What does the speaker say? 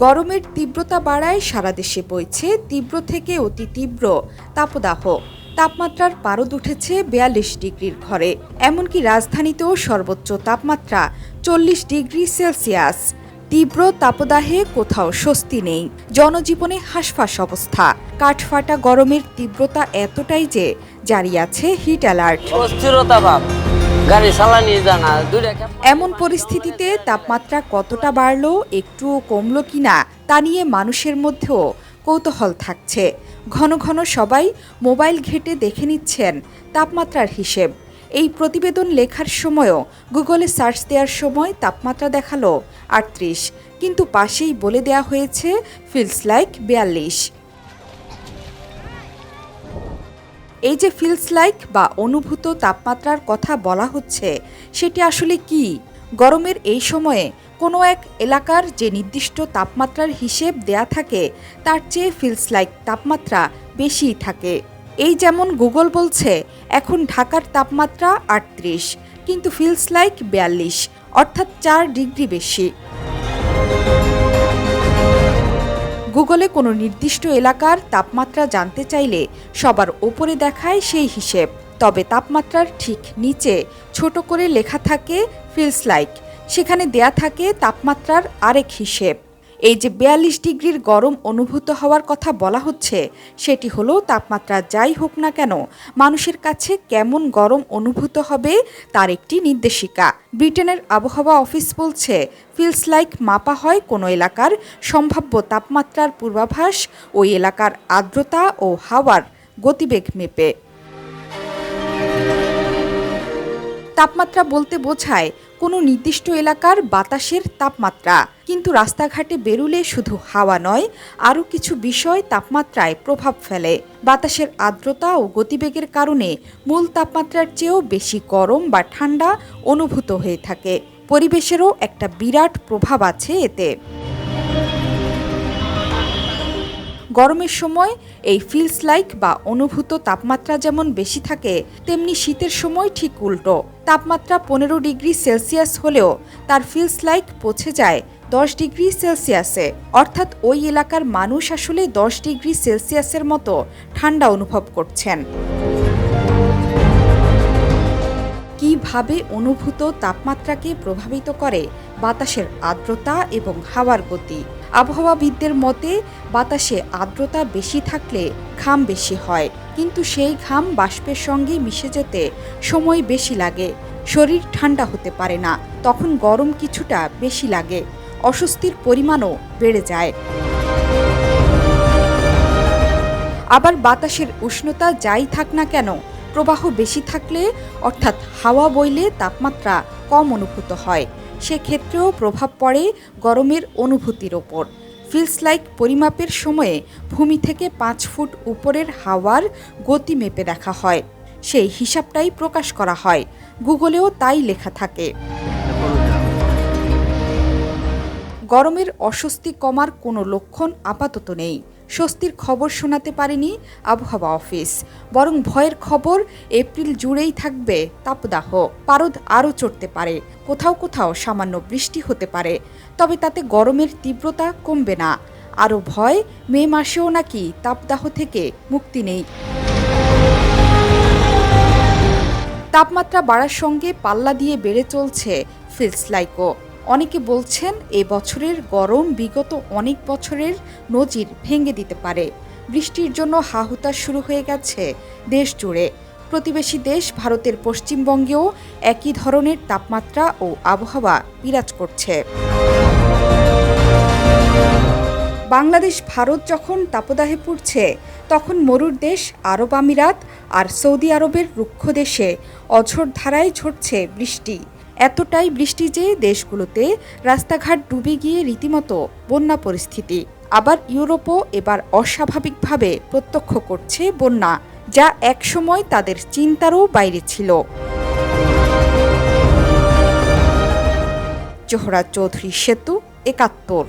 গরমের তীব্রতা বাড়ায় সারা দেশে বইছে তীব্র থেকে অতি তীব্র তাপদাহ। তাপমাত্রার পারদ উঠেছে ৪২ ডিগ্রির ঘরে। এমনকি রাজধানীতেও সর্বোচ্চ তাপমাত্রা ৪০ ডিগ্রি সেলসিয়াস। তীব্র তাপদাহে কোথাও স্বস্তি নেই, জনজীবনে হাঁসফাঁস অবস্থা। কাঠফাটা গরমের তীব্রতা এতটাই যে জারি আছে হিট অ্যালার্ট। এমন পরিস্থিতিতে তাপমাত্রা কতটা বাড়লো, একটুও কমলো কিনা তা নিয়ে মানুষের মধ্যেও কৌতূহল থাকছে। ঘন ঘন সবাই মোবাইল ঘেঁটে দেখে নিচ্ছেন তাপমাত্রার হিসেব। এই প্রতিবেদন লেখার সময়ও গুগলে সার্চ দেওয়ার সময় তাপমাত্রা দেখালো ৩৮, কিন্তু পাশেই বলে দেয়া হয়েছে ফিলস লাইক ৪২। এই যে ফিলস লাইক বা অনুভূত তাপমাত্রার কথা বলা হচ্ছে, সেটি আসলে কি? গরমের এই সময়ে কোনো এক এলাকার যে নির্দিষ্ট তাপমাত্রার হিসেব দেয়া থাকে, তার চেয়ে ফিলস লাইক তাপমাত্রা বেশিই থাকে। এই যেমন গুগল বলছে এখন ঢাকার তাপমাত্রা ৩৮, কিন্তু ফিলস লাইক ৪২, অর্থাৎ ৪ ডিগ্রি বেশি। গুগলে কোনো নির্দিষ্ট এলাকার তাপমাত্রা জানতে চাইলে সবার ওপরে দেখায় সেই হিসেব, তবে তাপমাত্রার ঠিক নিচে ছোট করে লেখা থাকে ফিলস লাইক, সেখানে দেয়া থাকে তাপমাত্রার আরেক হিসেব। এই যে ৪২ ডিগ্রির গরম অনুভূত হওয়ার কথা বলা হচ্ছে, সেটি হলো তাপমাত্রা যাই হোক না কেন মানুষের কাছে কেমন গরম অনুভূত হবে তার একটি নির্দেশিকা। ব্রিটেনের আবহাওয়া অফিস বলছে ফিলস লাইক মাপা হয় কোনো এলাকার সম্ভাব্য তাপমাত্রার পূর্বাভাস, ওই এলাকার আর্দ্রতা ও হাওয়ার গতিবেগ মেপে। তাপমাত্রা বলতে বোঝায় কোনো নির্দিষ্ট এলাকার বাতাসের তাপমাত্রা, কিন্তু রাস্তাঘাটে বেরুলে শুধু হাওয়া নয়, আরও কিছু বিষয় তাপমাত্রায় প্রভাব ফেলে। বাতাসের আর্দ্রতা ও গতিবেগের কারণে মূল তাপমাত্রার চেয়েও বেশি গরম বা ঠান্ডা অনুভূত হয়ে থাকে। পরিবেশেরও একটা বিরাট প্রভাব আছে এতে। গরমের সময় এই ফিলস লাইক বা অনুভূত তাপমাত্রা যেমন বেশি থাকে, তেমনি শীতের সময় ঠিক উল্টো। তাপমাত্রা ১৫ ডিগ্রি সেলসিয়াস হলেও তার ফিলস লাইক পৌঁছে যায় ১০ ডিগ্রি সেলসিয়াসে, অর্থাৎ ওই এলাকার মানুষ আসলে ১০ ডিগ্রি সেলসিয়াসের মতো ঠান্ডা অনুভব করছেন। কিভাবে অনুভূত তাপমাত্রাকে প্রভাবিত করে বাতাসের আর্দ্রতা এবং হাওয়ার গতি? আবহাওয়াবিদদের মতে বাতাসে আর্দ্রতা বেশি থাকলে ঘাম বেশি হয়, কিন্তু সেই ঘাম বাষ্পের সঙ্গে মিশে যেতে সময় বেশি লাগে। শরীর ঠান্ডা হতে পারে না, তখন গরম কিছুটা বেশি লাগে, অস্বস্তির পরিমাণও বেড়ে যায়। আবার বাতাসের উষ্ণতা যাই থাক না কেন, প্রবাহ বেশি থাকলে অর্থাৎ হাওয়া বইলে তাপমাত্রা কম অনুভূত হয়। সেক্ষেত্রেও প্রভাব পড়ে গরমের অনুভূতির ওপর। ফিলস লাইক পরিমাপের সময়ে ভূমি থেকে ৫ ফুট উপরের হাওয়ার গতি মেপে দেখা হয়, সেই হিসাবটাই প্রকাশ করা হয়। গুগলেও তাই লেখা থাকে। গরমের অস্বস্তি কমার কোনো লক্ষণ আপাতত নেই। স্বস্তির খবর শোনাতে পারেনি আবহাওয়া অফিস, বরং ভয়ের খবর এপ্রিল জুড়েই থাকবে তাপদাহ। পারদ আরও চড়তে পারে, কোথাও কোথাও সামান্য বৃষ্টি হতে পারে, তবে তাতে গরমের তীব্রতা কমবে না। আরও ভয়, মে মাসেও নাকি তাপদাহ থেকে মুক্তি নেই। তাপমাত্রা বাড়ার সঙ্গে পাল্লা দিয়ে বেড়ে চলছে ফিলস লাইকও। অনেকে বলছেন এ বছরের গরম বিগত অনেক বছরের নজির ভেঙে দিতে পারে। বৃষ্টির জন্য হাহুতাশ শুরু হয়ে গেছে দেশ জুড়ে। প্রতিবেশী দেশ ভারতের পশ্চিমবঙ্গেও একই ধরনের তাপমাত্রা ও আবহাওয়া বিরাজ করছে। বাংলাদেশ ভারত যখন তাপদাহে পুড়ছে, তখন মরুর দেশ আরব আমিরাত আর সৌদি আরবের রুক্ষ দেশে অঝোর ধারায় ঝরছে বৃষ্টি। এতটাই বৃষ্টি যে দেশগুলোতে রাস্তাঘাট ডুবে গিয়ে রীতিমতো বন্যা পরিস্থিতি। আবার ইউরোপও এবার অস্বাভাবিকভাবে প্রত্যক্ষ করছে বন্যা, যা একসময় তাদের চিন্তারও বাইরে ছিল। জোহরা চৌধুরী সেতু, ৭১।